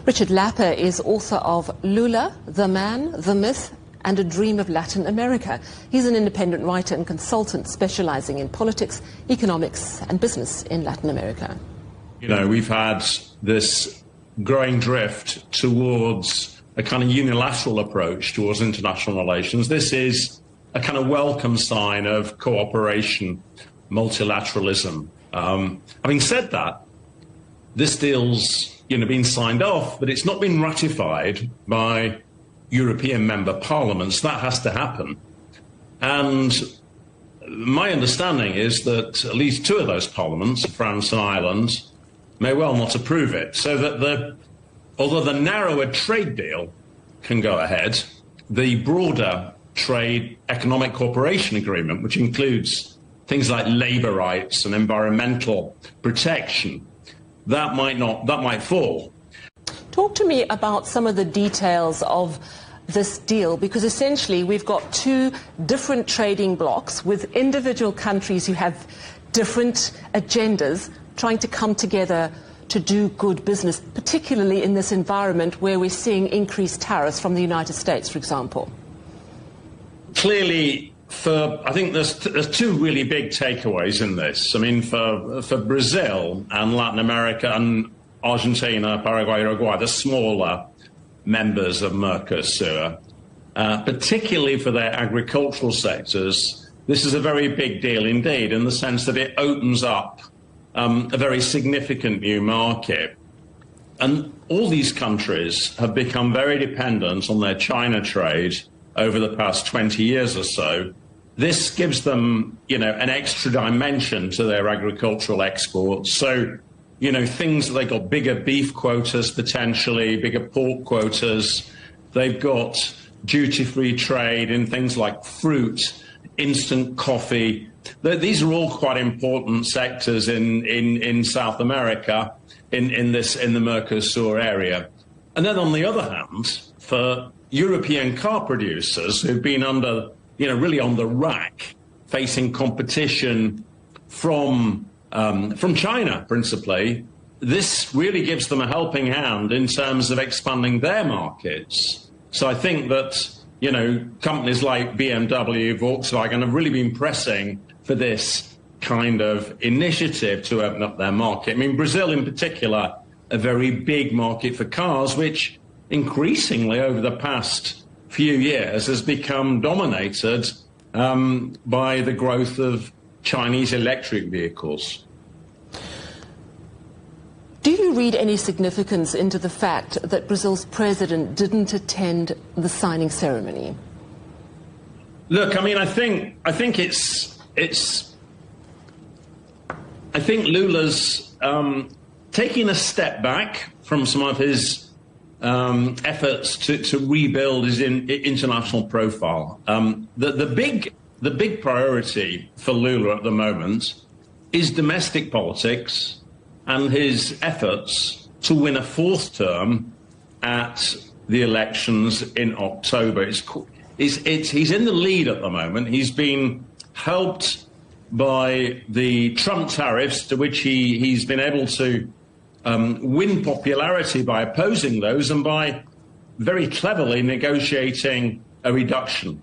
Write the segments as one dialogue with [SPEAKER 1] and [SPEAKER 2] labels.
[SPEAKER 1] Richard Lapper is author of Lula, The Man, the Myth, and A Dream of Latin America. He's an independent writer and consultant specializing in politics, economics, and business in Latin America.
[SPEAKER 2] You know, we've had this growing drift towards a kind of unilateral approach towards international relations. This is a kind of welcome sign of cooperation, multilateralism. Having said that, this deal's been signed off, but it's not been ratified by European member parliaments. That has to happen. And my understanding is that at least two of those parliaments, France and Ireland, may well not approve it. So that although the narrower trade deal can go ahead, the broader trade economic cooperation agreement, which includes things like labour rights and environmental protection, that might fall.
[SPEAKER 1] Talk to me about some of the details of this deal, because essentially we've got two different trading blocs with individual countries who have different agendas trying to come together to do good business, particularly in this environment where we're seeing increased tariffs from the United States, for example.
[SPEAKER 2] Clearly, I think there's two really big takeaways in this. I mean, for Brazil and Latin America and Argentina, Paraguay, Uruguay, the smaller members of Mercosur, particularly for their agricultural sectors, this is a very big deal indeed, in the sense that it opens up a very significant new market. And all these countries have become very dependent on their China trade over the past 20 years or so. This gives them, an extra dimension to their agricultural exports. So, things they got bigger beef quotas potentially, bigger pork quotas. They've got duty-free trade in things like fruit, instant coffee. These are all quite important sectors in South America, in the Mercosur area. And then on the other hand, for European car producers who've been really on the rack, facing competition from China principally, this really gives them a helping hand in terms of expanding their markets. So I think that, companies like BMW, Volkswagen have really been pressing for this kind of initiative to open up their market. I mean, Brazil in particular, a very big market for cars, which increasingly over the past few years has become dominated by the growth of Chinese electric vehicles.
[SPEAKER 1] Do you read any significance into the fact that Brazil's president didn't attend the signing ceremony?
[SPEAKER 2] Look, I mean, I think Lula's taking a step back from some of his efforts to rebuild his international profile. The big priority for Lula at the moment is domestic politics and his efforts to win a fourth term at the elections in October. He's in the lead at the moment. He's been helped by the Trump tariffs, to which he's been able to win popularity by opposing those and by very cleverly negotiating a reduction.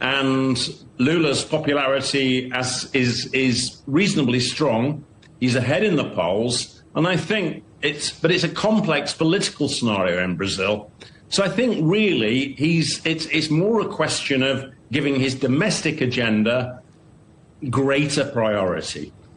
[SPEAKER 2] And Lula's popularity is reasonably strong. He's ahead in the polls, and I think it's a complex political scenario in Brazil. So I think really it's more a question of giving his domestic agenda greater priority.